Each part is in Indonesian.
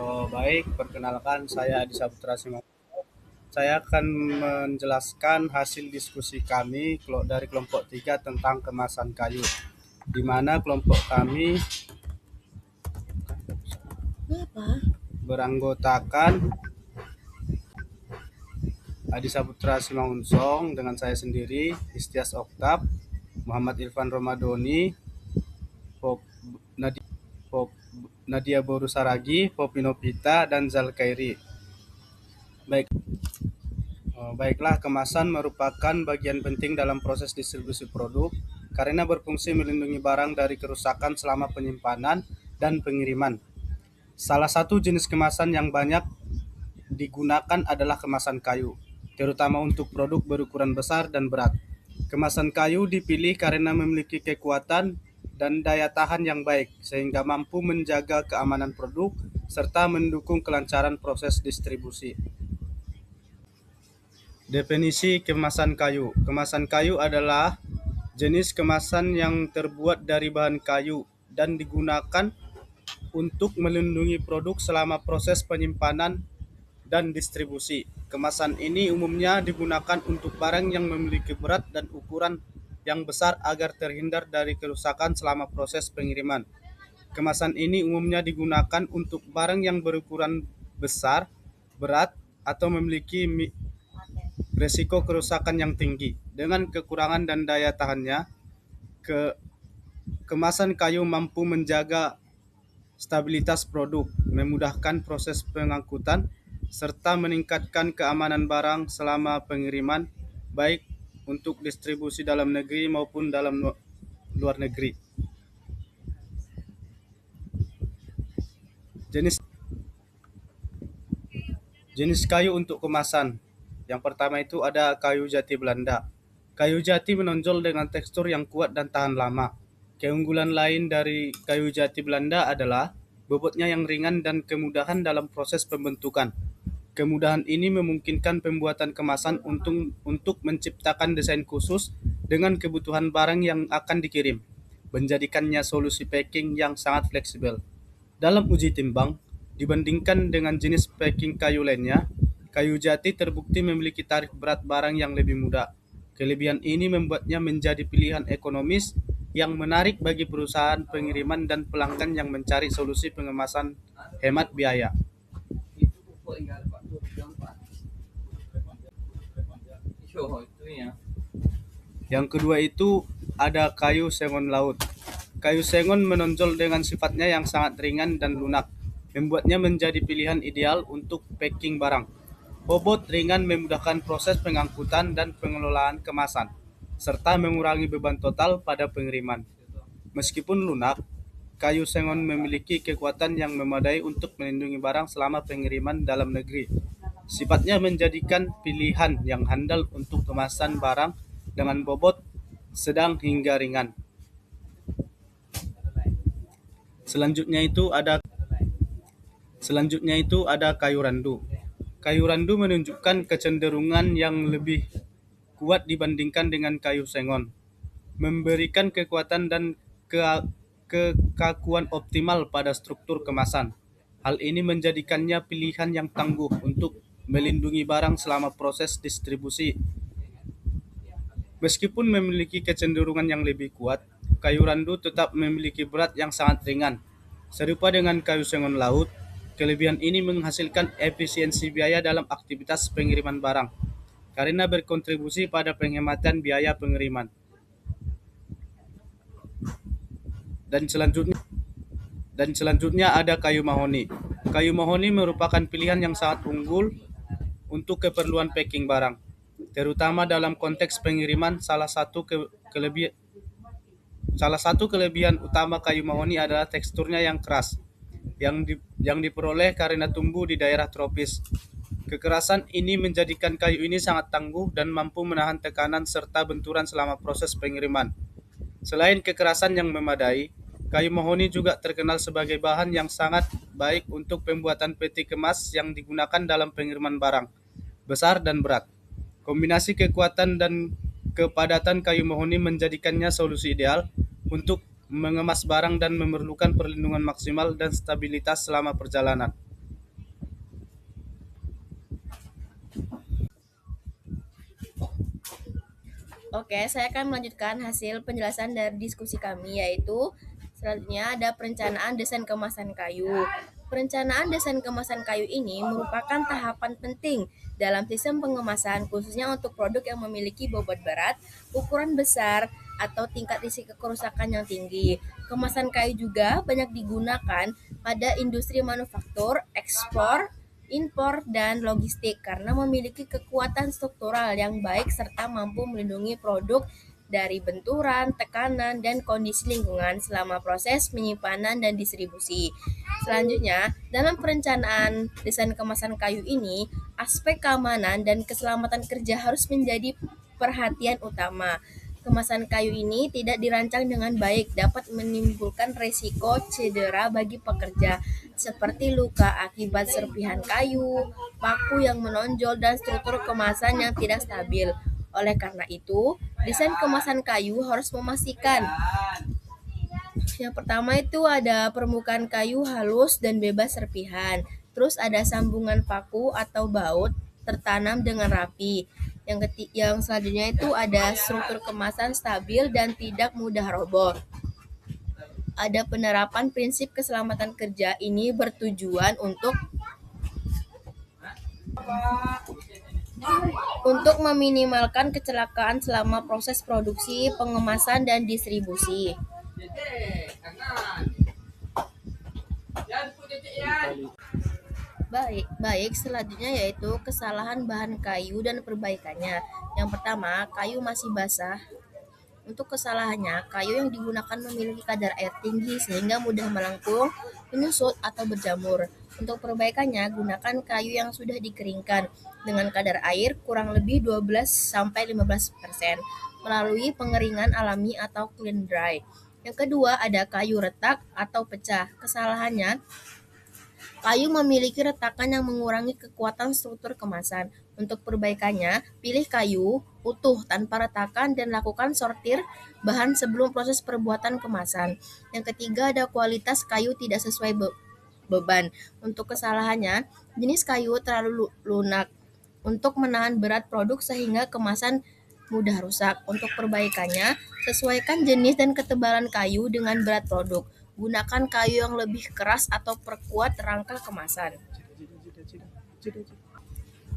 Oh, baik, perkenalkan saya Adi Saputra Simanjuntak. Saya akan menjelaskan hasil diskusi kami dari kelompok 3 tentang kemasan kayu, di mana kelompok kami beranggotakan Adi Saputra Simangunsong dengan saya sendiri, Istias Oktab, Muhammad Irfan Romadoni, Pop, Nadia, Pop, Nadia Borusaragi, Popino Pita, dan Zalkairi. Baik, baiklah, kemasan merupakan bagian penting dalam proses distribusi produk karena berfungsi melindungi barang dari kerusakan selama penyimpanan dan pengiriman. Salah satu jenis kemasan yang banyak digunakan adalah kemasan kayu, terutama untuk produk berukuran besar dan berat. Kemasan kayu dipilih karena memiliki kekuatan dan daya tahan yang baik, sehingga mampu menjaga keamanan produk serta mendukung kelancaran proses distribusi. Definisi kemasan kayu. Kemasan kayu adalah jenis kemasan yang terbuat dari bahan kayu dan digunakan untuk melindungi produk selama proses penyimpanan dan distribusi. Kemasan ini umumnya digunakan untuk barang yang memiliki berat dan ukuran yang besar agar terhindar dari kerusakan selama proses pengiriman. Kemasan ini umumnya digunakan untuk barang yang berukuran besar, berat, atau memiliki risiko kerusakan yang tinggi. Dengan kekurangan dan daya tahannya, kemasan kayu mampu menjaga stabilitas produk, memudahkan proses pengangkutan, serta meningkatkan keamanan barang selama pengiriman, baik untuk distribusi dalam negeri maupun dalam luar negeri. Jenis Jenis kayu untuk kemasan. Yang pertama itu ada kayu jati Belanda. Kayu jati menonjol dengan tekstur yang kuat dan tahan lama. Keunggulan lain dari kayu jati Belanda adalah bobotnya yang ringan dan kemudahan dalam proses pembentukan. Kemudahan ini memungkinkan pembuatan kemasan untuk menciptakan desain khusus dengan kebutuhan barang yang akan dikirim, menjadikannya solusi packing yang sangat fleksibel. Dalam uji timbang, dibandingkan dengan jenis packing kayu lainnya, kayu jati terbukti memiliki tarif berat barang yang lebih mudah. Kelebihan ini membuatnya menjadi pilihan ekonomis yang menarik bagi perusahaan pengiriman dan pelanggan yang mencari solusi pengemasan hemat biaya. Yang kedua itu ada kayu sengon laut. Kayu sengon menonjol dengan sifatnya yang sangat ringan dan lunak, membuatnya menjadi pilihan ideal untuk packing barang. Bobot ringan memudahkan proses pengangkutan dan pengelolaan kemasan, serta mengurangi beban total pada pengiriman. Meskipun lunak, kayu sengon memiliki kekuatan yang memadai untuk melindungi barang selama pengiriman dalam negeri. Sifatnya menjadikan pilihan yang handal untuk kemasan barang dengan bobot sedang hingga ringan. Selanjutnya itu ada kayu randu. Kayu randu menunjukkan kecenderungan yang lebih kuat dibandingkan dengan kayu sengon, memberikan kekuatan dan kekakuan optimal pada struktur kemasan. Hal ini menjadikannya pilihan yang tangguh untuk melindungi barang selama proses distribusi. Meskipun memiliki kecenderungan yang lebih kuat, kayu randu tetap memiliki berat yang sangat ringan. Serupa dengan kayu sengon laut, kelebihan ini menghasilkan efisiensi biaya dalam aktivitas pengiriman barang, karena berkontribusi pada penghematan biaya pengiriman. Dan selanjutnya ada kayu mahoni. Kayu mahoni merupakan pilihan yang sangat unggul untuk keperluan packing barang, terutama dalam konteks pengiriman. Salah satu kelebihan utama kayu mahoni adalah teksturnya yang keras, yang diperoleh karena tumbuh di daerah tropis. Kekerasan ini menjadikan kayu ini sangat tangguh dan mampu menahan tekanan serta benturan selama proses pengiriman. Selain kekerasan yang memadai, kayu mahoni juga terkenal sebagai bahan yang sangat baik untuk pembuatan peti kemas yang digunakan dalam pengiriman barang besar dan berat. Kombinasi kekuatan dan kepadatan kayu mahoni menjadikannya solusi ideal untuk mengemas barang dan memerlukan perlindungan maksimal dan stabilitas selama perjalanan. Oke, saya akan melanjutkan hasil penjelasan dari diskusi kami, yaitu selanjutnya ada perencanaan desain kemasan kayu. Perencanaan desain kemasan kayu ini merupakan tahapan penting dalam sistem pengemasan, khususnya untuk produk yang memiliki bobot berat, ukuran besar, atau tingkat risiko kerusakan yang tinggi. Kemasan kayu juga banyak digunakan pada industri manufaktur, ekspor, impor, dan logistik karena memiliki kekuatan struktural yang baik serta mampu melindungi produk dari benturan, tekanan, dan kondisi lingkungan selama proses penyimpanan dan distribusi. Selanjutnya, dalam perencanaan desain kemasan kayu ini, aspek keamanan dan keselamatan kerja harus menjadi perhatian utama. Kemasan kayu ini tidak dirancang dengan baik dapat menimbulkan risiko cedera bagi pekerja, seperti luka akibat serpihan kayu, paku yang menonjol, dan struktur kemasan yang tidak stabil. Oleh karena itu, desain kemasan kayu harus memastikan yang pertama itu ada permukaan kayu halus dan bebas serpihan. Terus ada sambungan paku atau baut tertanam dengan rapi. Yang selanjutnya itu ada struktur kemasan stabil dan tidak mudah roboh. Ada penerapan prinsip keselamatan kerja ini bertujuan untuk meminimalkan kecelakaan selama proses produksi, pengemasan, dan distribusi. Baik, selanjutnya yaitu kesalahan bahan kayu dan perbaikannya. Yang pertama, kayu masih basah. Untuk kesalahannya, kayu yang digunakan memiliki kadar air tinggi sehingga mudah melengkung, menyusut, atau berjamur. Untuk perbaikannya, gunakan kayu yang sudah dikeringkan dengan kadar air kurang lebih 12-15% melalui pengeringan alami atau clean dry. Yang kedua, ada kayu retak atau pecah. Kesalahannya, kayu memiliki retakan yang mengurangi kekuatan struktur kemasan. Untuk perbaikannya, pilih kayu utuh tanpa retakan dan lakukan sortir bahan sebelum proses perbuatan kemasan. Yang ketiga ada kualitas kayu tidak sesuai beban. Untuk kesalahannya, jenis kayu terlalu lunak untuk menahan berat produk sehingga kemasan mudah rusak. Untuk perbaikannya, sesuaikan jenis dan ketebalan kayu dengan berat produk. Gunakan kayu yang lebih keras atau perkuat rangka kemasan.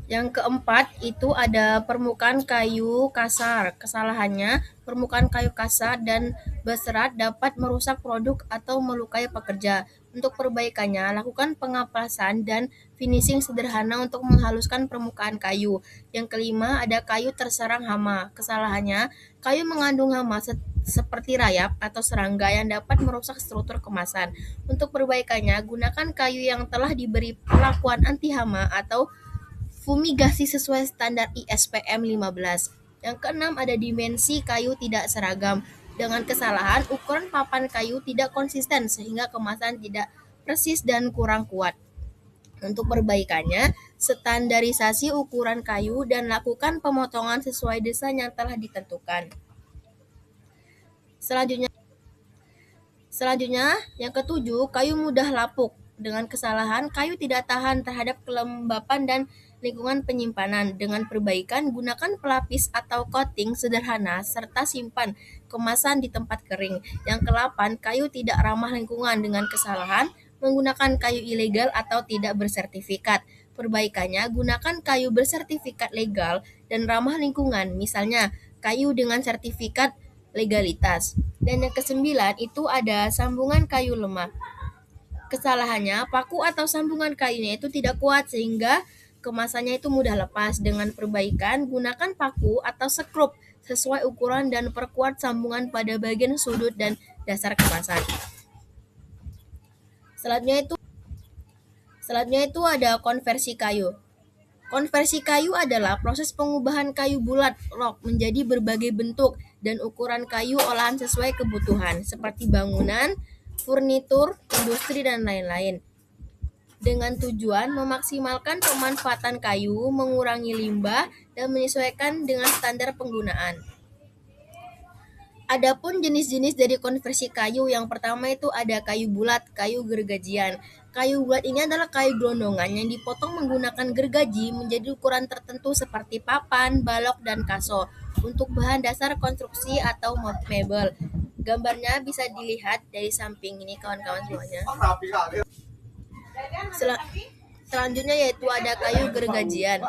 Yang keempat itu ada permukaan kayu kasar. Kesalahannya, permukaan kayu kasar dan berserat dapat merusak produk atau melukai pekerja. Untuk perbaikannya, lakukan pengapasan dan finishing sederhana untuk menghaluskan permukaan kayu. Yang kelima, ada kayu terserang hama. Kesalahannya, kayu mengandung hama seperti rayap atau serangga yang dapat merusak struktur kemasan. Untuk perbaikannya, gunakan kayu yang telah diberi perlakuan anti hama atau fumigasi sesuai standar ISPM 15. Yang keenam ada dimensi kayu tidak seragam. Dengan kesalahan, ukuran papan kayu tidak konsisten sehingga kemasan tidak persis dan kurang kuat. Untuk perbaikannya, standarisasi ukuran kayu dan lakukan pemotongan sesuai desain yang telah ditentukan. Selanjutnya, yang ketujuh, kayu mudah lapuk. Dengan kesalahan, kayu tidak tahan terhadap kelembapan dan lingkungan penyimpanan. Dengan perbaikan, gunakan pelapis atau coating sederhana serta simpan kemasan di tempat kering. Yang ke-8, kayu tidak ramah lingkungan. Dengan kesalahan, menggunakan kayu ilegal atau tidak bersertifikat. Perbaikannya, gunakan kayu bersertifikat legal dan ramah lingkungan. Misalnya, kayu dengan sertifikat legalitas. Dan yang ke-9 itu ada sambungan kayu lemah. Kesalahannya, paku atau sambungan kayunya itu tidak kuat sehingga kemasannya itu mudah lepas. Dengan perbaikan, gunakan paku atau sekrup sesuai ukuran dan perkuat sambungan pada bagian sudut dan dasar kemasan. Selanjutnya itu ada konversi kayu. Konversi kayu adalah proses pengubahan kayu bulat log menjadi berbagai bentuk dan ukuran kayu olahan sesuai kebutuhan, seperti bangunan, furnitur, industri, dan lain-lain. Dengan tujuan memaksimalkan pemanfaatan kayu, mengurangi limbah, dan menyesuaikan dengan standar penggunaan. Adapun jenis-jenis dari konversi kayu, yang pertama itu ada kayu bulat, kayu gergajian. Kayu bulat ini adalah kayu gelondongan yang dipotong menggunakan gergaji menjadi ukuran tertentu seperti papan, balok, dan kaso untuk bahan dasar konstruksi atau mebel. Gambarnya bisa dilihat dari samping ini kawan-kawan semuanya. Selanjutnya yaitu ada kayu gergajian.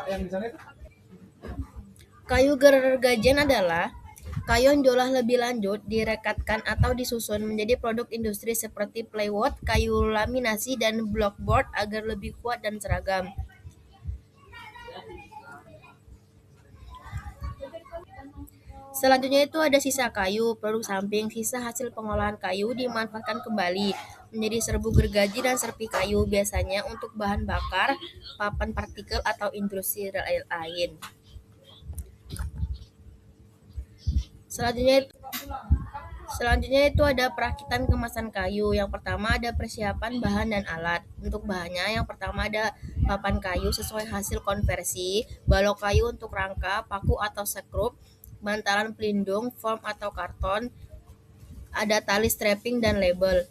Kayu gergajian adalah kayu yang diolah lebih lanjut, direkatkan atau disusun menjadi produk industri seperti plywood, kayu laminasi, dan blockboard agar lebih kuat dan seragam. Selanjutnya itu ada sisa kayu, produk samping. Sisa hasil pengolahan kayu dimanfaatkan kembali menjadi serbu gergaji dan serpi kayu, biasanya untuk bahan bakar, papan partikel, atau industri lain. Selanjutnya itu ada perakitan kemasan kayu. Yang pertama ada persiapan bahan dan alat. Untuk bahannya yang pertama ada papan kayu sesuai hasil konversi, balok kayu untuk rangka, paku atau sekrup, bantalan pelindung, foam atau karton, ada tali strapping dan label.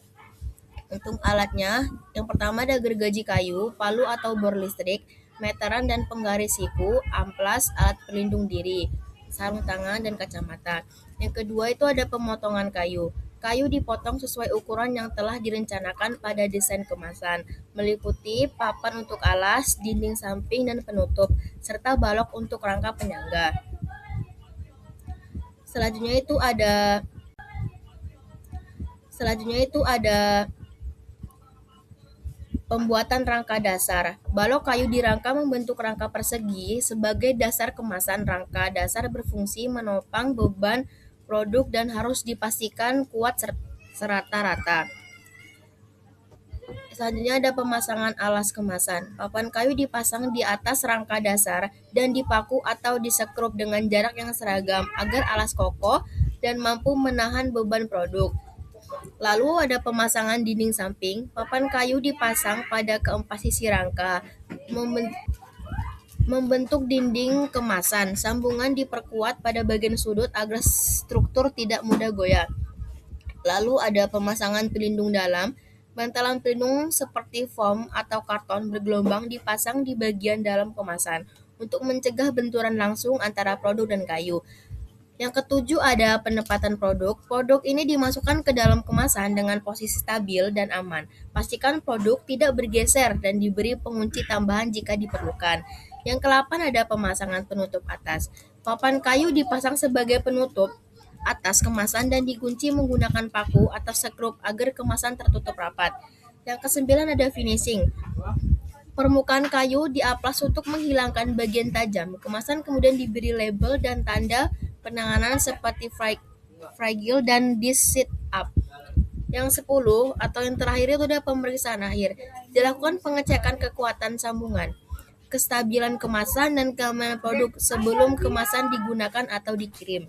Untuk alatnya, yang pertama ada gergaji kayu, palu atau bor listrik, meteran dan penggaris siku, amplas, alat pelindung diri, sarung tangan, dan kacamata. Yang kedua itu ada pemotongan kayu. Kayu dipotong sesuai ukuran yang telah direncanakan pada desain kemasan, meliputi papan untuk alas, dinding samping dan penutup, serta balok untuk rangka penyangga. Selanjutnya itu ada pembuatan rangka dasar. Balok kayu dirangka membentuk rangka persegi sebagai dasar kemasan. Rangka dasar berfungsi menopang beban produk dan harus dipastikan kuat serata rata. Selanjutnya ada pemasangan alas kemasan. Papan kayu dipasang di atas rangka dasar dan dipaku atau disekrup dengan jarak yang seragam agar alas kokoh dan mampu menahan beban produk. Lalu ada pemasangan dinding samping. Papan kayu dipasang pada keempat sisi rangka, membentuk dinding kemasan. Sambungan diperkuat pada bagian sudut agar struktur tidak mudah goyah. Lalu ada pemasangan pelindung dalam. Bantalan pelindung seperti foam atau karton bergelombang dipasang di bagian dalam kemasan untuk mencegah benturan langsung antara produk dan kayu. Yang ketujuh ada penempatan produk. Produk ini dimasukkan ke dalam kemasan dengan posisi stabil dan aman. Pastikan produk tidak bergeser dan diberi pengunci tambahan jika diperlukan. Yang ke-8 ada pemasangan penutup atas. Papan kayu dipasang sebagai penutup atas kemasan dan dikunci menggunakan paku atau sekrup agar kemasan tertutup rapat. Yang ke-9 ada finishing. Permukaan kayu diaplas untuk menghilangkan bagian tajam. Kemasan kemudian diberi label dan tanda penanganan seperti fragile dan this sit up. Yang 10 atau yang terakhir itu ada pemeriksaan akhir. Dilakukan pengecekan kekuatan sambungan, kestabilan kemasan, dan keamanan produk sebelum kemasan digunakan atau dikirim.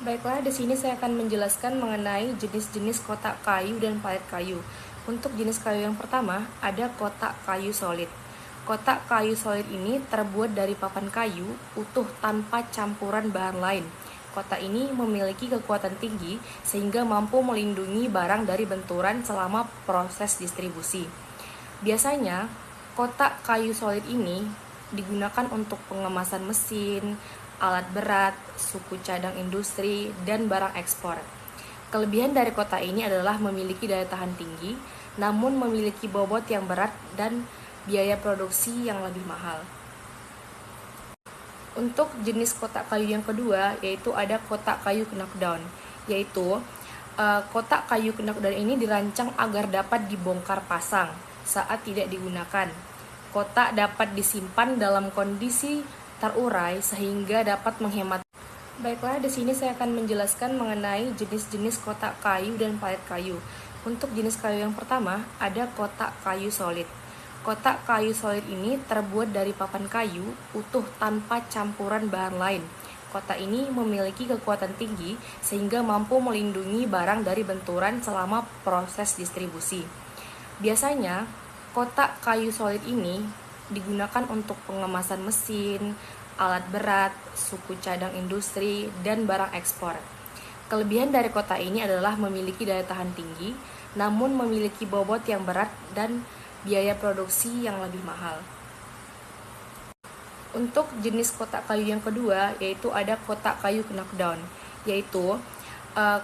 Baiklah, di sini saya akan menjelaskan mengenai jenis-jenis kotak kayu dan palet kayu. Untuk jenis kayu yang pertama, ada kotak kayu solid. Kotak kayu solid ini terbuat dari papan kayu utuh tanpa campuran bahan lain. Kotak ini memiliki kekuatan tinggi sehingga mampu melindungi barang dari benturan selama proses distribusi. Biasanya, kotak kayu solid ini digunakan untuk pengemasan mesin, alat berat, suku cadang industri, dan barang ekspor. Kelebihan dari kotak ini adalah memiliki daya tahan tinggi, namun memiliki bobot yang berat dan biaya produksi yang lebih mahal. Untuk jenis kotak kayu yang kedua, yaitu ada kotak kayu knockdown, yaitu kotak kayu knockdown ini dirancang agar dapat dibongkar pasang saat tidak digunakan. Kotak dapat disimpan dalam kondisi terurai sehingga dapat menghemat. Baiklah, di sini saya akan menjelaskan mengenai jenis-jenis kotak kayu dan palet kayu. Untuk jenis kayu yang pertama, ada kotak kayu solid. Kotak kayu solid ini terbuat dari papan kayu utuh tanpa campuran bahan lain. Kotak ini memiliki kekuatan tinggi sehingga mampu melindungi barang dari benturan selama proses distribusi. Biasanya, kotak kayu solid ini digunakan untuk pengemasan mesin, alat berat, suku cadang industri, dan barang ekspor. Kelebihan dari kota ini adalah memiliki daya tahan tinggi, namun memiliki bobot yang berat dan biaya produksi yang lebih mahal. Untuk jenis kotak kayu yang kedua, yaitu ada kotak kayu knockdown, yaitu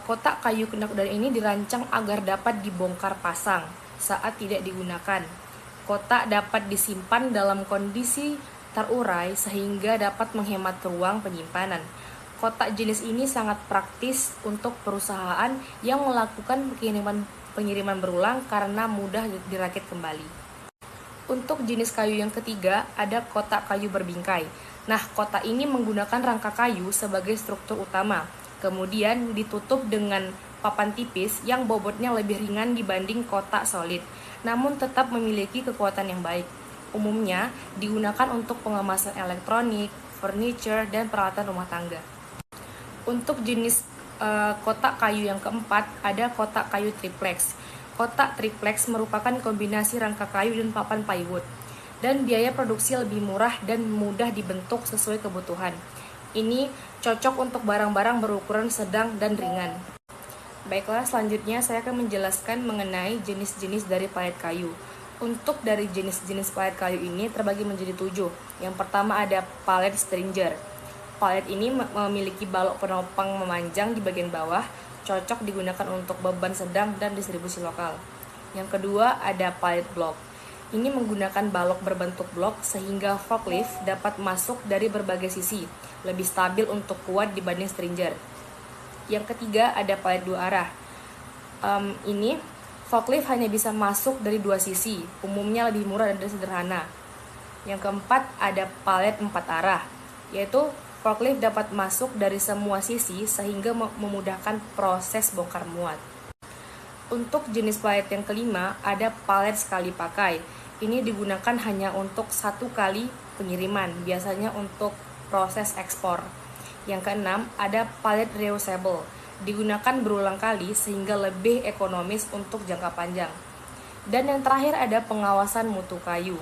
kotak kayu knockdown ini dirancang agar dapat dibongkar pasang saat tidak digunakan. Kotak dapat disimpan dalam kondisi terurai sehingga dapat menghemat ruang penyimpanan. Kotak jenis ini sangat praktis untuk perusahaan yang melakukan pengiriman berulang karena mudah dirakit kembali. Untuk jenis kayu yang ketiga, ada kotak kayu berbingkai. Nah, kotak ini menggunakan rangka kayu sebagai struktur utama, kemudian ditutup dengan papan tipis yang bobotnya lebih ringan dibanding kotak solid, namun tetap memiliki kekuatan yang baik. Umumnya digunakan untuk pengemasan elektronik, furniture, dan peralatan rumah tangga. Untuk jenis kotak kayu yang keempat, ada kotak kayu triplex. Kotak triplex merupakan kombinasi rangka kayu dan papan plywood, dan biaya produksi lebih murah dan mudah dibentuk sesuai kebutuhan. Ini cocok untuk barang-barang berukuran sedang dan ringan. Baiklah, selanjutnya saya akan menjelaskan mengenai jenis-jenis dari palet kayu. Untuk dari jenis-jenis palet kayu ini terbagi menjadi 7. Yang pertama ada palet stringer. Palet ini memiliki balok penopang memanjang di bagian bawah, cocok digunakan untuk beban sedang dan distribusi lokal. Yang kedua ada palet block. Ini menggunakan balok berbentuk blok sehingga forklift dapat masuk dari berbagai sisi, lebih stabil untuk kuat dibanding stringer. Yang ketiga ada palet 2 arah. Ini forklift hanya bisa masuk dari 2 sisi, umumnya lebih murah dan sederhana. Yang keempat ada palet 4 arah, yaitu forklift dapat masuk dari semua sisi sehingga memudahkan proses bongkar muat. Untuk jenis palet yang kelima ada palet sekali pakai. Ini digunakan hanya untuk 1 kali pengiriman, biasanya untuk proses ekspor. Yang keenam ada palet reusable. Digunakan berulang kali sehingga lebih ekonomis untuk jangka panjang. Dan yang terakhir ada pengawasan mutu kayu.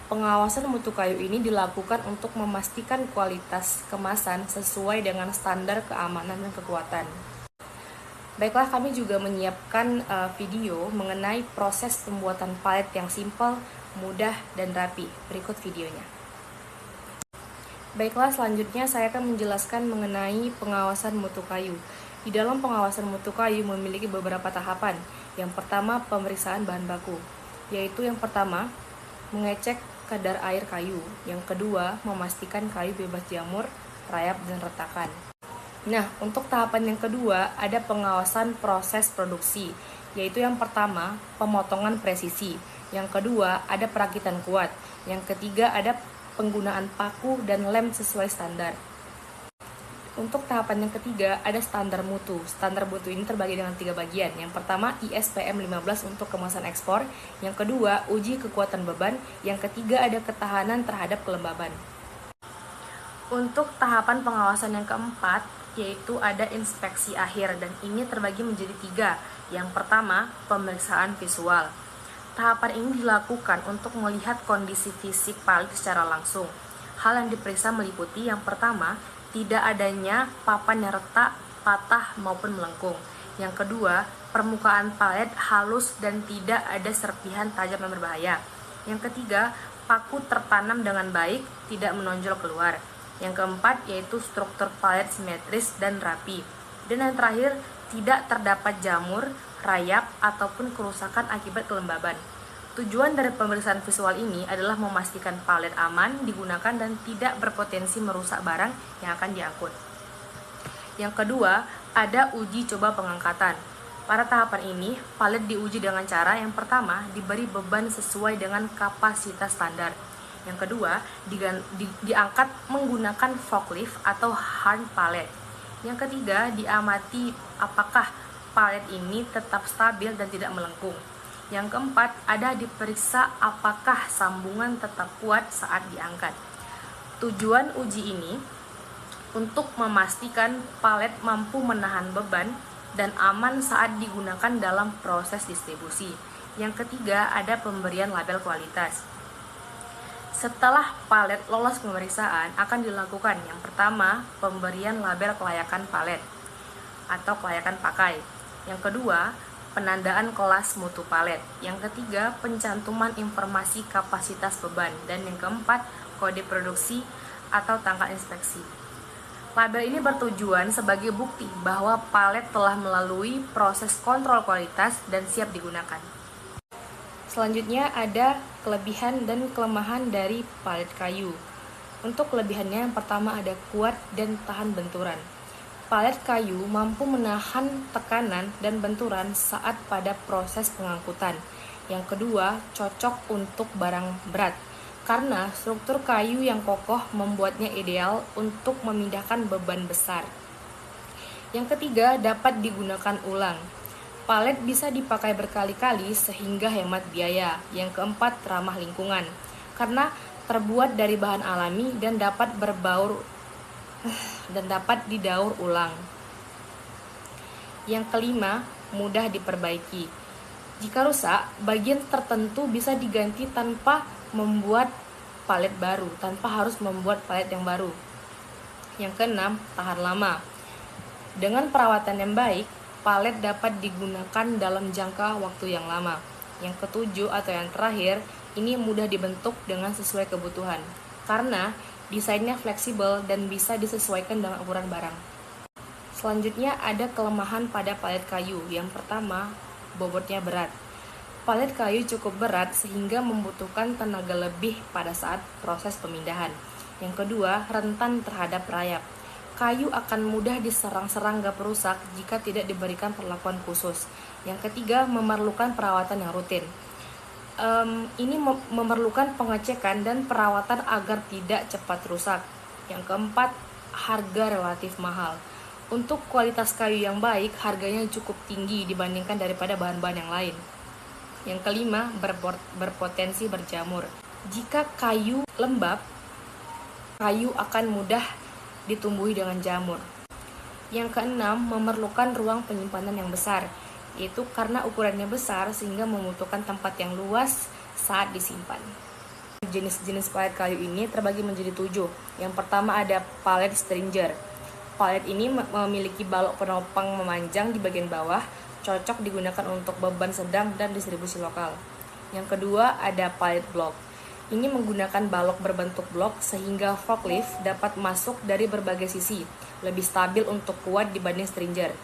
Pengawasan mutu kayu ini dilakukan untuk memastikan kualitas kemasan sesuai dengan standar keamanan dan kekuatan. Baiklah, kami juga menyiapkan video mengenai proses pembuatan palet yang simpel, mudah, dan rapi. Berikut videonya. Baiklah, selanjutnya saya akan menjelaskan mengenai pengawasan mutu kayu. Di dalam pengawasan mutu kayu memiliki beberapa tahapan. Yang pertama, pemeriksaan bahan baku, yaitu yang pertama, mengecek kadar air kayu. Yang kedua, memastikan kayu bebas jamur, rayap, dan retakan. Nah, untuk tahapan yang kedua, ada pengawasan proses produksi, yaitu yang pertama, pemotongan presisi. Yang kedua, ada perakitan kuat. Yang ketiga, ada penggunaan paku dan lem sesuai standar. Untuk tahapan yang ketiga, ada standar mutu. Standar mutu ini terbagi dengan 3 bagian. Yang pertama, ISPM 15 untuk kemasan ekspor. Yang kedua, uji kekuatan beban. Yang ketiga, ada ketahanan terhadap kelembaban. Untuk tahapan pengawasan yang keempat, yaitu ada inspeksi akhir, dan ini terbagi menjadi 3. Yang pertama, pemeriksaan visual. Tahapan ini dilakukan untuk melihat kondisi fisik palet secara langsung. Hal yang diperiksa meliputi yang pertama, tidak adanya papan yang retak, patah, maupun melengkung. Yang kedua, permukaan palet halus dan tidak ada serpihan tajam yang berbahaya. Yang ketiga, paku tertanam dengan baik, tidak menonjol keluar. Yang keempat, yaitu struktur palet simetris dan rapi. Dan yang terakhir, tidak terdapat jamur, rayap, ataupun kerusakan akibat kelembaban. Tujuan dari pemeriksaan visual ini adalah memastikan palet aman digunakan dan tidak berpotensi merusak barang yang akan diangkut. Yang kedua, ada uji coba pengangkatan. Pada tahapan ini, palet diuji dengan cara yang pertama, diberi beban sesuai dengan kapasitas standar. Yang kedua, diangkat menggunakan forklift atau hand pallet. Yang ketiga, diamati apakah palet ini tetap stabil dan tidak melengkung. Yang keempat, ada diperiksa apakah sambungan tetap kuat saat diangkat. Tujuan uji ini untuk memastikan palet mampu menahan beban dan aman saat digunakan dalam proses distribusi. Yang ketiga, ada pemberian label kualitas. Setelah palet lolos pemeriksaan, akan dilakukan yang pertama, pemberian label kelayakan palet. atau kelayakan pakai. Yang kedua, penandaan kelas mutu palet. Yang ketiga, pencantuman informasi kapasitas beban. Dan yang keempat, kode produksi atau tanggal inspeksi. Label ini bertujuan sebagai bukti bahwa palet telah melalui proses kontrol kualitas dan siap digunakan. Selanjutnya ada kelebihan dan kelemahan dari palet kayu. Untuk kelebihannya yang pertama ada kuat dan tahan benturan. Palet kayu mampu menahan tekanan dan benturan saat pada proses pengangkutan. Yang kedua, cocok untuk barang berat. Karena struktur kayu yang kokoh membuatnya ideal untuk memindahkan beban besar. Yang ketiga, dapat digunakan ulang. Palet bisa dipakai berkali-kali sehingga hemat biaya. Yang keempat, ramah lingkungan. Karena terbuat dari bahan alami dan dapat didaur ulang. Yang kelima, mudah diperbaiki. Jika rusak, bagian tertentu bisa diganti tanpa membuat palet baru, tanpa harus membuat palet yang baru. Yang keenam, tahan lama. Dengan perawatan yang baik, palet dapat digunakan dalam jangka waktu yang lama. Yang ketujuh atau yang terakhir, ini mudah dibentuk dengan sesuai kebutuhan, karena desainnya fleksibel dan bisa disesuaikan dengan ukuran barang. Selanjutnya ada kelemahan pada palet kayu. Yang pertama, bobotnya berat. Palet kayu cukup berat sehingga membutuhkan tenaga lebih pada saat proses pemindahan. Yang kedua, rentan terhadap rayap. Kayu akan mudah diserang serangga perusak jika tidak diberikan perlakuan khusus. Yang ketiga, memerlukan perawatan yang rutin. Ini memerlukan pengecekan dan perawatan agar tidak cepat rusak. Yang keempat, harga relatif mahal. Untuk kualitas kayu yang baik, harganya cukup tinggi dibandingkan daripada bahan-bahan yang lain. Yang kelima, berpotensi berjamur. Jika kayu lembab, kayu akan mudah ditumbuhi dengan jamur. Yang keenam, memerlukan ruang penyimpanan yang besar, yaitu karena ukurannya besar sehingga membutuhkan tempat yang luas saat disimpan. Jenis-jenis palet kayu ini terbagi menjadi 7. Yang pertama ada palet stringer. Palet ini memiliki balok penopang memanjang di bagian bawah, cocok digunakan untuk beban sedang dan distribusi lokal. Yang kedua ada palet block. Ini menggunakan balok berbentuk blok sehingga forklift dapat masuk dari berbagai sisi, lebih stabil untuk kuat dibanding stringer.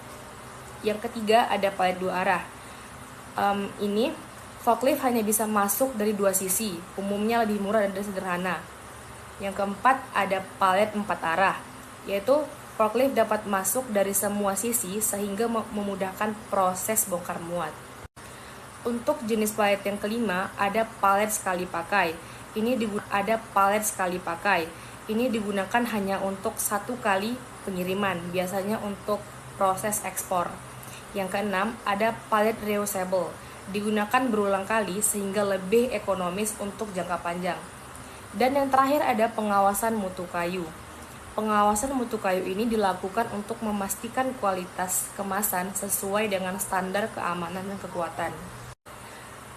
Yang ketiga ada palet 2 arah. Ini forklift hanya bisa masuk dari 2 sisi, umumnya lebih murah dan sederhana. Yang keempat ada palet 4 arah, yaitu forklift dapat masuk dari semua sisi sehingga memudahkan proses bongkar muat. Untuk jenis palet yang kelima ada palet sekali pakai. Ini digunakan hanya untuk 1 kali pengiriman, biasanya untuk proses ekspor. Yang keenam ada palet reusable. Digunakan berulang kali sehingga lebih ekonomis untuk jangka panjang. Dan yang terakhir ada pengawasan mutu kayu. Pengawasan mutu kayu ini dilakukan untuk memastikan kualitas kemasan sesuai dengan standar keamanan dan kekuatan.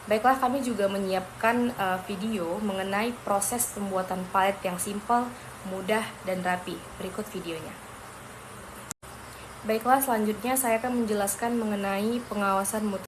Baiklah, kami juga menyiapkan video mengenai proses pembuatan palet yang simpel, mudah, dan rapi. Berikut videonya. Baiklah, selanjutnya saya akan menjelaskan mengenai pengawasan mutu.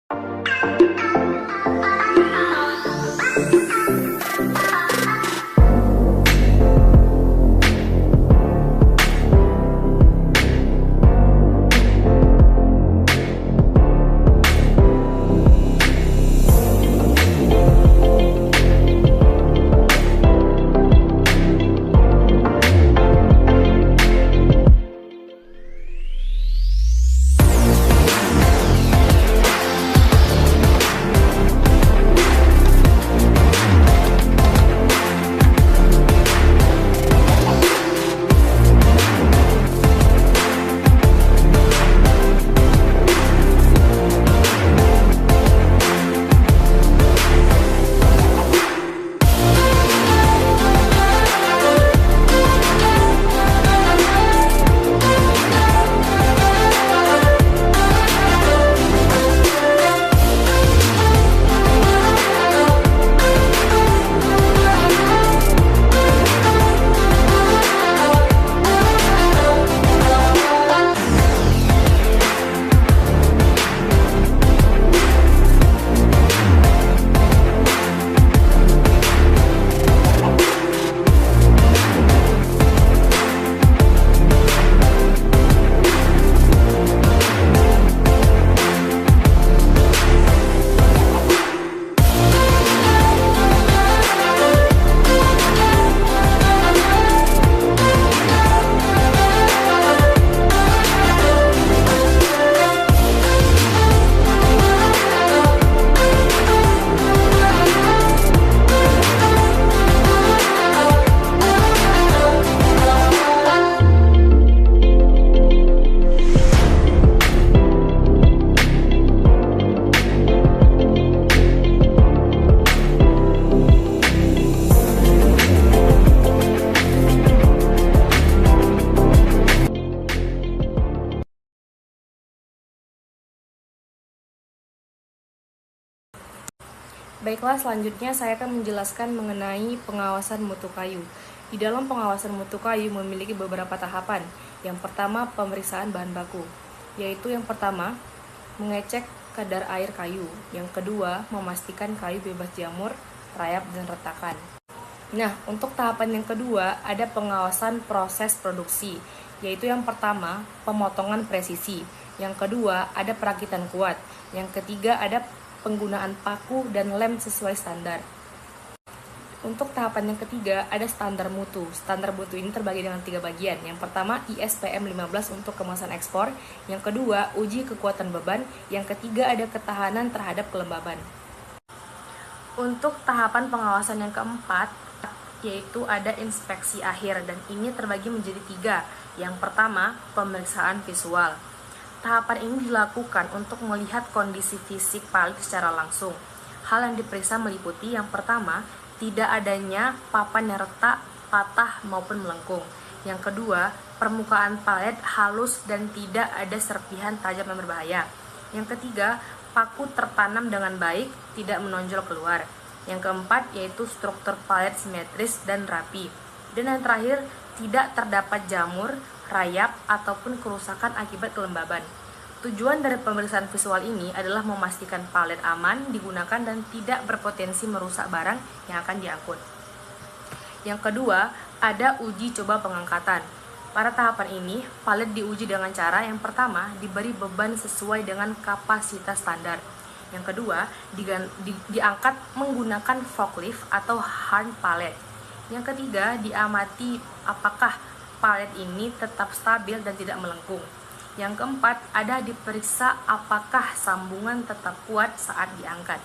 Baiklah, selanjutnya saya akan menjelaskan mengenai pengawasan mutu kayu. Di dalam pengawasan mutu kayu memiliki beberapa tahapan. Yang pertama, pemeriksaan bahan baku, yaitu yang pertama, mengecek kadar air kayu. Yang kedua, memastikan kayu bebas jamur, rayap, dan retakan. Nah, untuk tahapan yang kedua, ada pengawasan proses produksi, yaitu yang pertama, pemotongan presisi. Yang kedua, ada perakitan kuat. Yang ketiga, ada penggunaan paku dan lem sesuai standar. Untuk tahapan yang ketiga, ada standar mutu. Standar mutu ini terbagi dengan 3 bagian. Yang pertama, ISPM 15 untuk kemasan ekspor. Yang kedua, uji kekuatan beban. Yang ketiga, ada ketahanan terhadap kelembaban. Untuk tahapan pengawasan yang keempat, yaitu ada inspeksi akhir, dan ini terbagi menjadi 3. Yang pertama, pemeriksaan visual. Tahapan ini dilakukan untuk melihat kondisi fisik palet secara langsung. Hal yang diperiksa meliputi yang pertama, tidak adanya papan yang retak, patah maupun melengkung. Yang kedua, permukaan palet halus dan tidak ada serpihan tajam yang berbahaya. Yang ketiga, paku tertanam dengan baik, tidak menonjol keluar. Yang keempat, yaitu struktur palet simetris dan rapi. Dan yang terakhir, tidak terdapat jamur, rayap, ataupun kerusakan akibat kelembaban. Tujuan dari pemeriksaan visual ini adalah memastikan palet aman digunakan dan tidak berpotensi merusak barang yang akan diangkut. Yang kedua, ada uji coba pengangkatan. Pada tahapan ini, palet diuji dengan cara yang pertama, diberi beban sesuai dengan kapasitas standar. Yang kedua, diangkat menggunakan forklift atau hand pallet. Yang ketiga, diamati apakah palet ini tetap stabil dan tidak melengkung. Yang keempat, ada diperiksa apakah sambungan tetap kuat saat diangkat.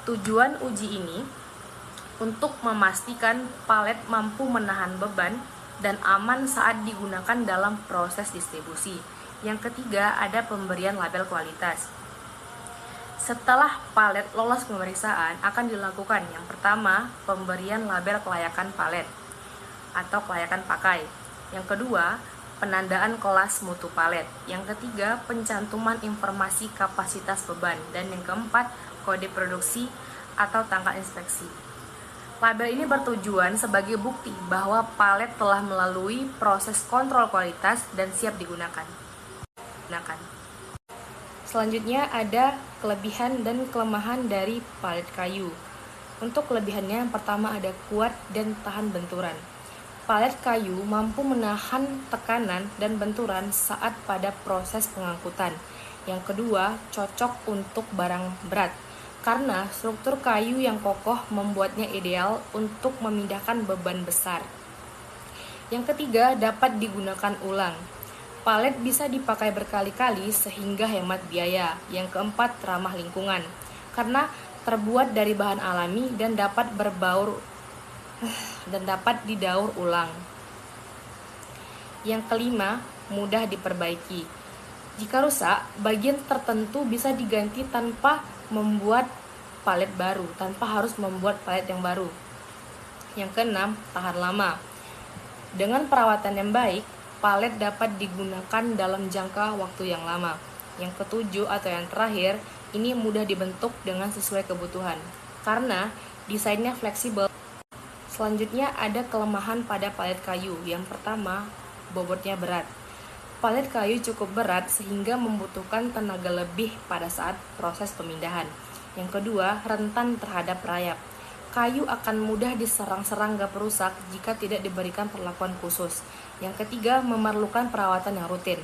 Tujuan uji ini untuk memastikan palet mampu menahan beban dan aman saat digunakan dalam proses distribusi. Yang ketiga, ada pemberian label kualitas. Setelah palet lolos pemeriksaan, akan dilakukan yang pertama, pemberian label kelayakan palet atau kelayakan pakai. Yang kedua, penandaan kelas mutu palet. Yang ketiga, pencantuman informasi kapasitas beban. Dan yang keempat, kode produksi atau tanggal inspeksi. Label ini bertujuan sebagai bukti bahwa palet telah melalui proses kontrol kualitas dan siap digunakan. Selanjutnya ada kelebihan dan kelemahan dari palet kayu. Untuk kelebihannya, yang pertama ada kuat dan tahan benturan. Palet kayu mampu menahan tekanan dan benturan saat pada proses pengangkutan. Yang kedua, cocok untuk barang berat, karena struktur kayu yang kokoh membuatnya ideal untuk memindahkan beban besar. Yang ketiga, dapat digunakan ulang. Palet bisa dipakai berkali-kali sehingga hemat biaya. Yang keempat, ramah lingkungan, karena terbuat dari bahan alami dan dapat didaur ulang. Yang kelima, mudah diperbaiki. Jika rusak, bagian tertentu bisa diganti tanpa membuat palet baru, tanpa harus membuat palet yang baru. Yang keenam, tahan lama. Dengan perawatan yang baik, palet dapat digunakan dalam jangka waktu yang lama. Yang ketujuh atau yang terakhir, ini mudah dibentuk dengan sesuai kebutuhan, karena desainnya fleksibel. Selanjutnya ada kelemahan pada palet kayu. Yang pertama, bobotnya berat. Palet kayu cukup berat sehingga membutuhkan tenaga lebih pada saat proses pemindahan. Yang kedua, rentan terhadap rayap. Kayu akan mudah diserang serangga perusak jika tidak diberikan perlakuan khusus. Yang ketiga, memerlukan perawatan yang rutin.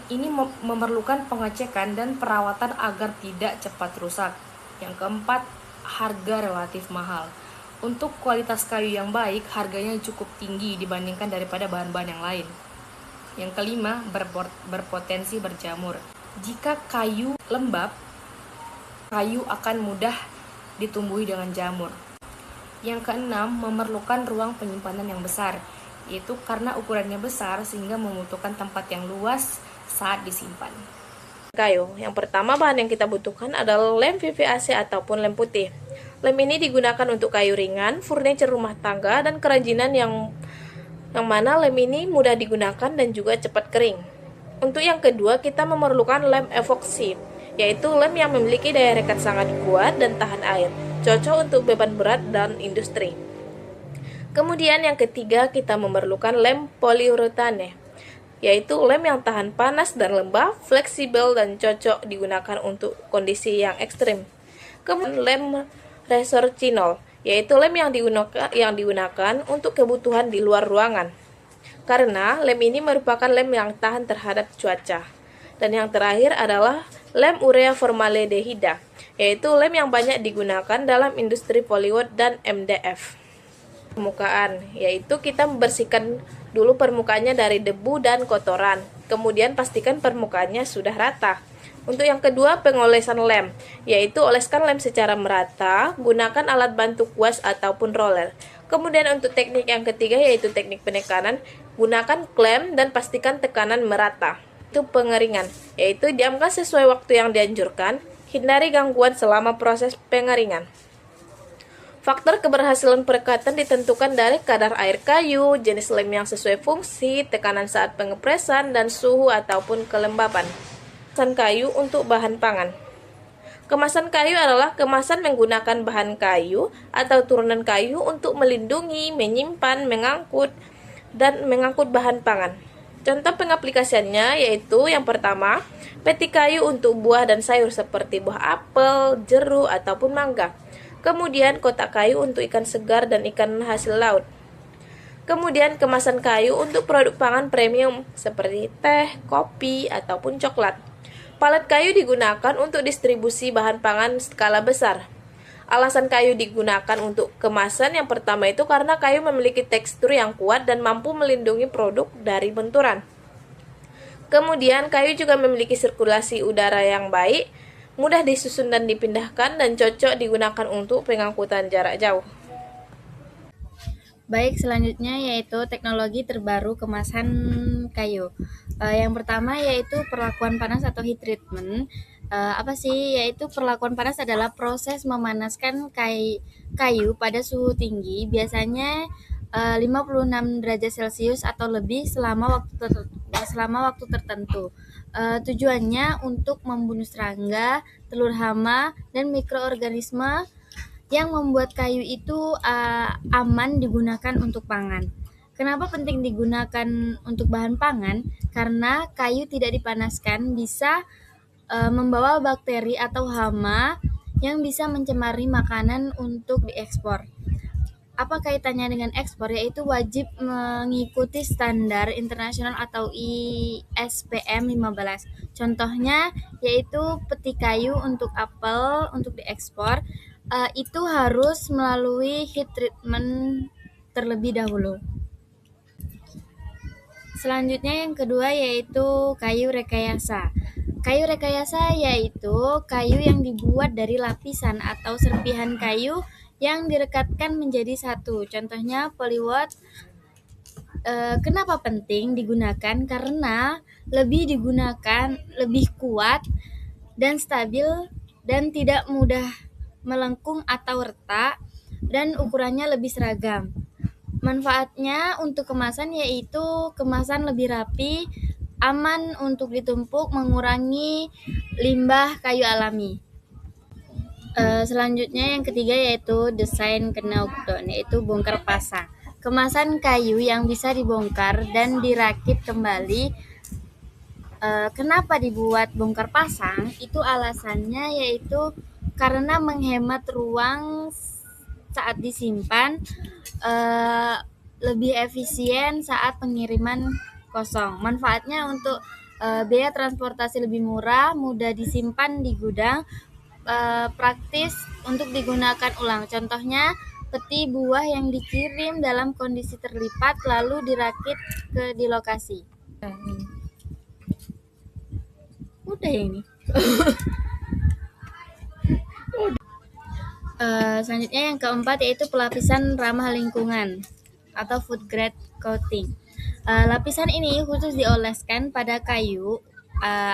Ini memerlukan pengecekan dan perawatan agar tidak cepat rusak. Yang keempat, harga relatif mahal. Untuk kualitas kayu yang baik, harganya cukup tinggi dibandingkan daripada bahan-bahan yang lain. Yang kelima, berpotensi berjamur. Jika kayu lembab, kayu akan mudah ditumbuhi dengan jamur. Yang keenam, memerlukan ruang penyimpanan yang besar, yaitu karena ukurannya besar sehingga membutuhkan tempat yang luas saat disimpan. Kayu. Yang pertama bahan yang kita butuhkan adalah lem VVAC ataupun lem putih. Lem ini digunakan untuk kayu ringan, furniture rumah tangga, dan kerajinan yang mana lem ini mudah digunakan dan juga cepat kering. Untuk yang kedua, kita memerlukan lem epoksi. yaitu lem yang memiliki daya rekat sangat kuat dan tahan air, cocok untuk beban berat dan industri. Kemudian yang ketiga, kita memerlukan lem poliuretane, yaitu lem yang tahan panas dan lembab, fleksibel, dan cocok digunakan untuk kondisi yang ekstrim. Kemudian lem resorcinol, yaitu lem yang digunakan untuk kebutuhan di luar ruangan. Karena lem ini merupakan lem yang tahan terhadap cuaca. Dan yang terakhir adalah lem urea formaldehida, yaitu lem yang banyak digunakan dalam industri Polywood dan MDF. Permukaan, yaitu kita membersihkan dulu permukaannya dari debu dan kotoran. Kemudian pastikan permukaannya sudah rata. Untuk yang kedua, pengolesan lem, yaitu oleskan lem secara merata, gunakan alat bantu kuas ataupun roller. Kemudian untuk teknik yang ketiga, yaitu teknik penekanan, gunakan klem dan pastikan tekanan merata. Itu pengeringan, yaitu diamkan sesuai waktu yang dianjurkan, hindari gangguan selama proses pengeringan. Faktor keberhasilan perekatan ditentukan dari kadar air kayu, jenis lem yang sesuai fungsi, tekanan saat pengepresan, dan suhu ataupun kelembapan. Kemasan kayu untuk bahan pangan. Kemasan kayu adalah kemasan menggunakan bahan kayu atau turunan kayu untuk melindungi, menyimpan, mengangkut bahan pangan. Contoh pengaplikasiannya yaitu yang pertama, peti kayu untuk buah dan sayur seperti buah apel, jeruk, ataupun mangga. Kemudian kotak kayu untuk ikan segar dan ikan hasil laut. Kemudian kemasan kayu untuk produk pangan premium seperti teh, kopi, ataupun coklat. Palet kayu digunakan untuk distribusi bahan pangan skala besar. Alasan kayu digunakan untuk kemasan yang pertama itu karena kayu memiliki tekstur yang kuat dan mampu melindungi produk dari benturan. Kemudian kayu juga memiliki sirkulasi udara yang baik, mudah disusun dan dipindahkan, dan cocok digunakan untuk pengangkutan jarak jauh. Baik, selanjutnya yaitu teknologi terbaru kemasan kayu. Yang pertama yaitu perlakuan panas atau heat treatment. Apa sih? Yaitu perlakuan panas adalah proses memanaskan kayu pada suhu tinggi, biasanya 56 derajat Celcius atau lebih selama waktu tertentu. Tujuannya untuk membunuh serangga, telur hama, dan mikroorganisme yang membuat kayu itu aman digunakan untuk pangan. Kenapa penting digunakan untuk bahan pangan? Karena kayu tidak dipanaskan bisa membawa bakteri atau hama yang bisa mencemari makanan untuk diekspor. Apa kaitannya dengan ekspor? Yaitu wajib mengikuti standar internasional atau ISPM 15. Contohnya yaitu peti kayu untuk apel untuk diekspor itu harus melalui heat treatment terlebih dahulu. Selanjutnya yang kedua yaitu kayu rekayasa. Kayu rekayasa yaitu kayu yang dibuat dari lapisan atau serpihan kayu yang direkatkan menjadi satu. Contohnya polywood. Kenapa penting digunakan? Karena lebih kuat dan stabil dan tidak mudah melengkung atau retak, dan ukurannya lebih seragam. Manfaatnya untuk kemasan yaitu kemasan lebih rapi, aman untuk ditumpuk, mengurangi limbah kayu alami. Selanjutnya yang ketiga yaitu desain knockdown, yaitu bongkar pasang. Kemasan kayu yang bisa dibongkar dan dirakit kembali. Kenapa dibuat bongkar pasang? Itu alasannya yaitu karena menghemat ruang saat disimpan, lebih efisien saat pengiriman kosong. Manfaatnya untuk biaya transportasi lebih murah, mudah disimpan di gudang, praktis untuk digunakan ulang. Contohnya peti buah yang dikirim dalam kondisi terlipat lalu dirakit di lokasi. Udah ya ini. Selanjutnya yang keempat yaitu pelapisan ramah lingkungan atau food grade coating. Lapisan ini khusus dioleskan pada kayu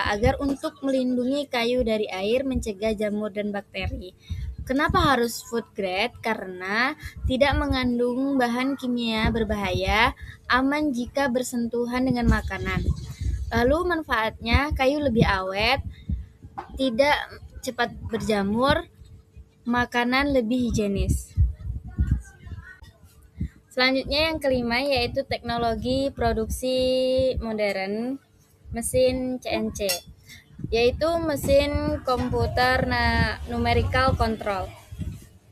agar untuk melindungi kayu dari air, mencegah jamur dan bakteri. Kenapa harus food grade? Karena tidak mengandung bahan kimia berbahaya, aman jika bersentuhan dengan makanan. Lalu manfaatnya, kayu lebih awet, tidak cepat berjamur, makanan lebih higienis. Selanjutnya yang kelima yaitu teknologi produksi modern, mesin CNC, yaitu mesin komputer numerical control.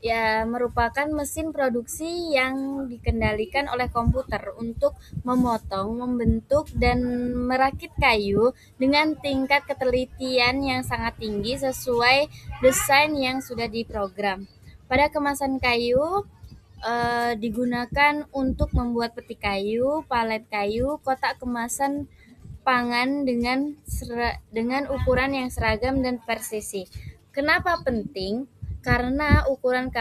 Ya, merupakan mesin produksi yang dikendalikan oleh komputer untuk memotong, membentuk, dan merakit kayu dengan tingkat ketelitian yang sangat tinggi sesuai desain yang sudah diprogram. Pada kemasan kayu, digunakan untuk membuat peti kayu, palet kayu, kotak kemasan pangan dengan ukuran yang seragam dan presisi. Kenapa penting? Karena ukuran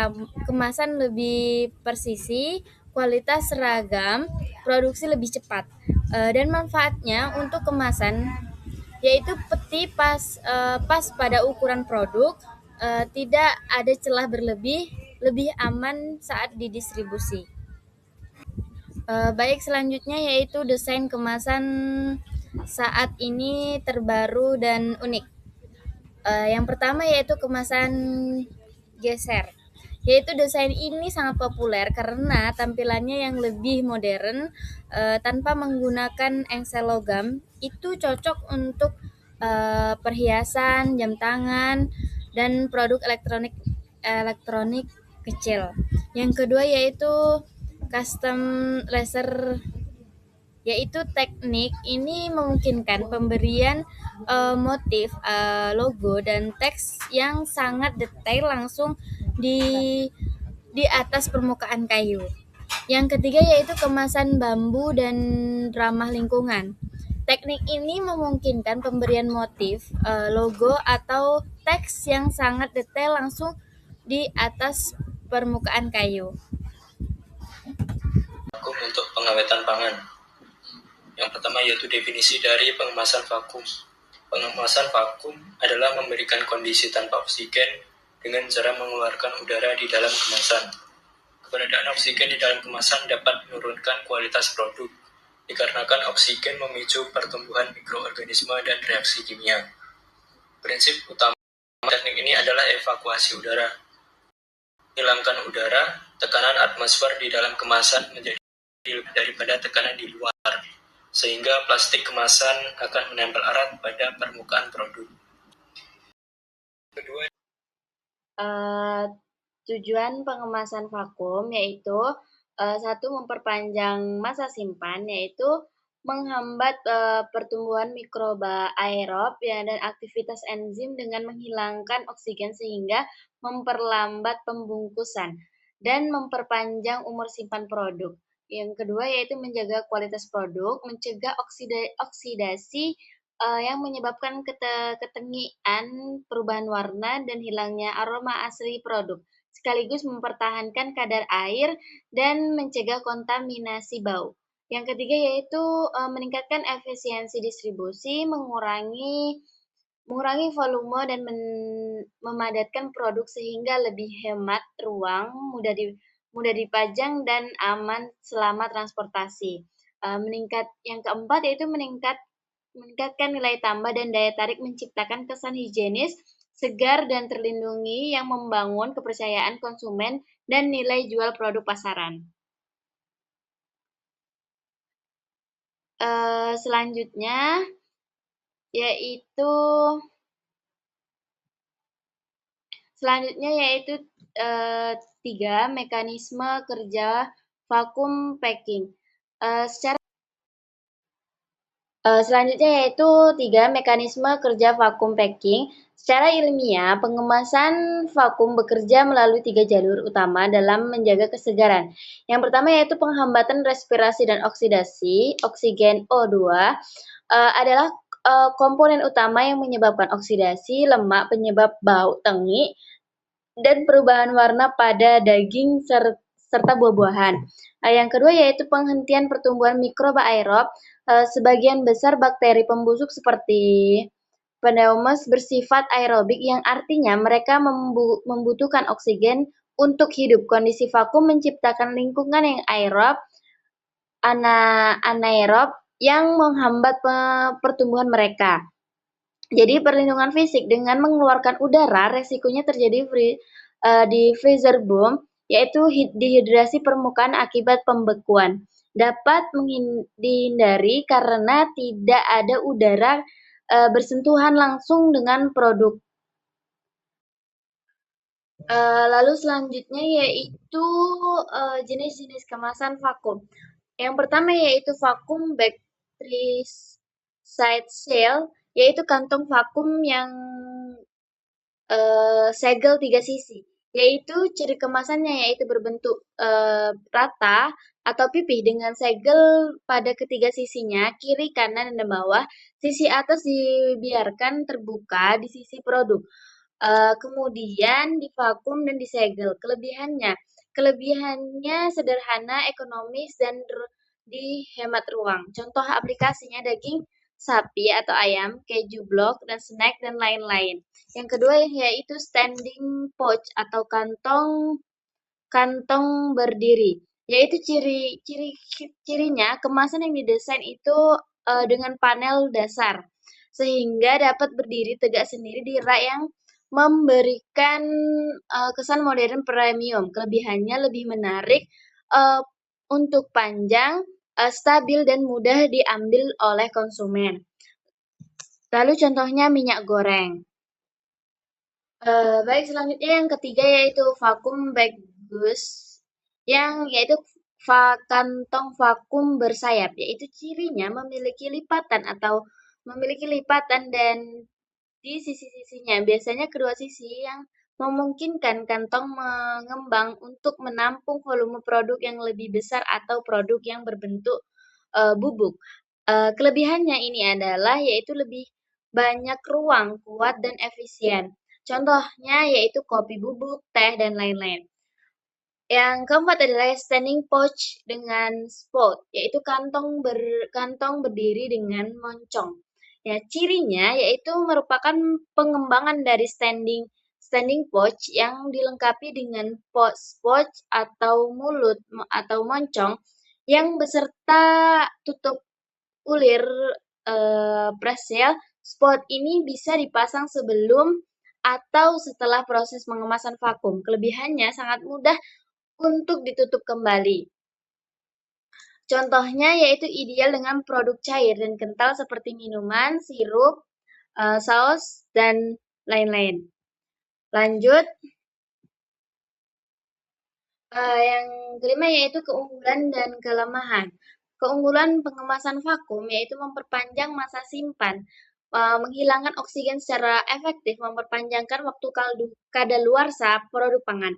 kemasan lebih presisi, kualitas seragam, produksi lebih cepat. Dan manfaatnya untuk kemasan yaitu peti pas pada ukuran produk, tidak ada celah berlebih, lebih aman saat didistribusi. Baik, selanjutnya yaitu desain kemasan saat ini terbaru dan unik. Yang pertama yaitu kemasan geser. Yaitu desain ini sangat populer karena tampilannya yang lebih modern, tanpa menggunakan engsel logam. Itu cocok untuk perhiasan, jam tangan, dan produk elektronik kecil. Yang kedua yaitu custom laser, yaitu teknik ini memungkinkan pemberian motif, logo, dan teks yang sangat detail langsung di atas permukaan kayu. Yang ketiga yaitu kemasan bambu dan ramah lingkungan. Teknik ini memungkinkan pemberian motif, logo, atau teks yang sangat detail langsung di atas permukaan kayu. Vakum untuk pengawetan pangan. Yang pertama yaitu definisi dari pengemasan vakum. Pengemasan vakum adalah memberikan kondisi tanpa oksigen dengan cara mengeluarkan udara di dalam kemasan. Keberadaan oksigen di dalam kemasan dapat menurunkan kualitas produk, dikarenakan oksigen memicu pertumbuhan mikroorganisme dan reaksi kimia. Prinsip utama teknik ini adalah evakuasi udara. Hilangkan udara, tekanan atmosfer di dalam kemasan menjadi lebih daripada tekanan di luar, sehingga plastik kemasan akan menempel erat pada permukaan produk. Kedua, tujuan pengemasan vakum yaitu satu, memperpanjang masa simpan, yaitu menghambat pertumbuhan mikroba aerob ya, dan aktivitas enzim dengan menghilangkan oksigen sehingga memperlambat pembungkusan dan memperpanjang umur simpan produk. Yang kedua yaitu menjaga kualitas produk, mencegah oksidasi yang menyebabkan ketengian, perubahan warna, dan hilangnya aroma asli produk, sekaligus mempertahankan kadar air dan mencegah kontaminasi bau. Yang ketiga yaitu meningkatkan efisiensi distribusi, mengurangi volume, dan memadatkan produk sehingga lebih hemat ruang, mudah dipajang, dan aman selama transportasi. Yang keempat yaitu meningkatkan nilai tambah dan daya tarik, menciptakan kesan higienis, segar, dan terlindungi yang membangun kepercayaan konsumen dan nilai jual produk pasaran. Selanjutnya yaitu 3. Mekanisme kerja vakum packing. Selanjutnya yaitu 3. Mekanisme kerja vakum packing. Secara ilmiah, pengemasan vakum bekerja melalui 3 jalur utama dalam menjaga kesegaran. Yang pertama yaitu penghambatan respirasi dan oksidasi. Oksigen O2 adalah komponen utama yang menyebabkan oksidasi lemak, penyebab bau tengi, dan perubahan warna pada daging serta buah-buahan. Yang kedua yaitu penghentian pertumbuhan mikroba aerob. Sebagian besar bakteri pembusuk seperti Pneumonas bersifat aerobik, yang artinya mereka membutuhkan oksigen untuk hidup. Kondisi vakum menciptakan lingkungan yang aerob, anaerob, yang menghambat pertumbuhan mereka. Jadi perlindungan fisik dengan mengeluarkan udara, resikonya terjadi di freezer boom, yaitu dehidrasi permukaan akibat pembekuan. Dapat dihindari karena tidak ada udara bersentuhan langsung dengan produk. Lalu selanjutnya yaitu jenis-jenis kemasan vakum. Yang pertama yaitu vakum bag three-side seal, yaitu kantong vakum yang segel 3 sisi, yaitu ciri kemasannya yaitu berbentuk rata atau pipih dengan segel pada ketiga sisinya, kiri, kanan, dan bawah. Sisi atas dibiarkan terbuka di sisi produk. Kemudian divakum dan disegel. Kelebihannya sederhana, ekonomis, dan dihemat ruang. Contoh aplikasinya daging sapi atau ayam, keju blok, dan snack, dan lain-lain. Yang kedua yaitu standing pouch atau kantong berdiri, yaitu cirinya kemasan yang didesain itu dengan panel dasar sehingga dapat berdiri tegak sendiri di rak yang memberikan kesan modern premium. Kelebihannya lebih menarik untuk panjang, stabil, dan mudah diambil oleh konsumen. Lalu contohnya minyak goreng. Baik, selanjutnya yang ketiga yaitu vacuum bag goose, yaitu kantong vakum bersayap, yaitu cirinya memiliki lipatan dan di sisi-sisinya. Biasanya kedua sisi yang memungkinkan kantong mengembang untuk menampung volume produk yang lebih besar atau produk yang berbentuk bubuk. Kelebihannya ini adalah yaitu lebih banyak ruang, kuat, dan efisien. Contohnya yaitu kopi bubuk, teh, dan lain-lain. Yang keempat adalah standing pouch dengan spout, yaitu kantong berdiri dengan moncong. Ya, cirinya yaitu merupakan pengembangan dari standing pouch yang dilengkapi dengan pouch atau mulut atau moncong yang beserta tutup ulir press-seal. Spout ini bisa dipasang sebelum atau setelah proses pengemasan vakum. Kelebihannya sangat mudah untuk ditutup kembali. Contohnya yaitu ideal dengan produk cair dan kental seperti minuman, sirup, saus, dan lain-lain. Lanjut. Yang kelima yaitu keunggulan dan kelemahan. Keunggulan pengemasan vakum yaitu memperpanjang masa simpan, menghilangkan oksigen secara efektif, memperpanjangkan waktu kadaluarsa produk pangan.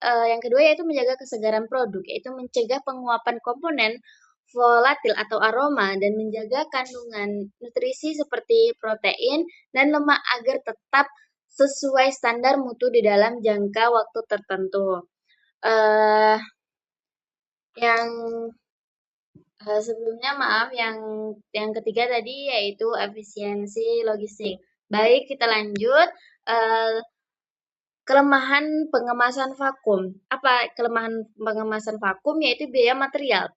Yang kedua yaitu menjaga kesegaran produk, yaitu mencegah penguapan komponen volatil atau aroma dan menjaga kandungan nutrisi seperti protein dan lemak agar tetap sesuai standar mutu di dalam jangka waktu tertentu. Yang sebelumnya maaf, yang ketiga tadi yaitu efisiensi logistik. Baik, kita lanjut. Kelemahan pengemasan vakum. Apa kelemahan pengemasan vakum? Yaitu biaya material.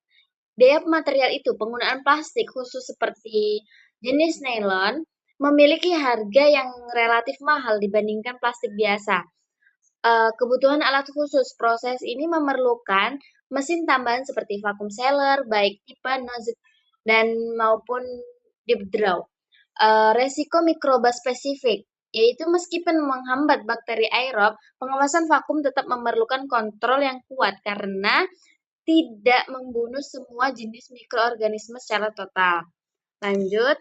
Biaya material itu penggunaan plastik khusus seperti jenis nilon memiliki harga yang relatif mahal dibandingkan plastik biasa. Kebutuhan alat khusus. Proses ini memerlukan mesin tambahan seperti vacuum sealer, baik tipe nozzle dan maupun deep draw. Resiko mikroba spesifik, yaitu meskipun menghambat bakteri aerob, pengemasan vakum tetap memerlukan kontrol yang kuat karena tidak membunuh semua jenis mikroorganisme secara total. Lanjut.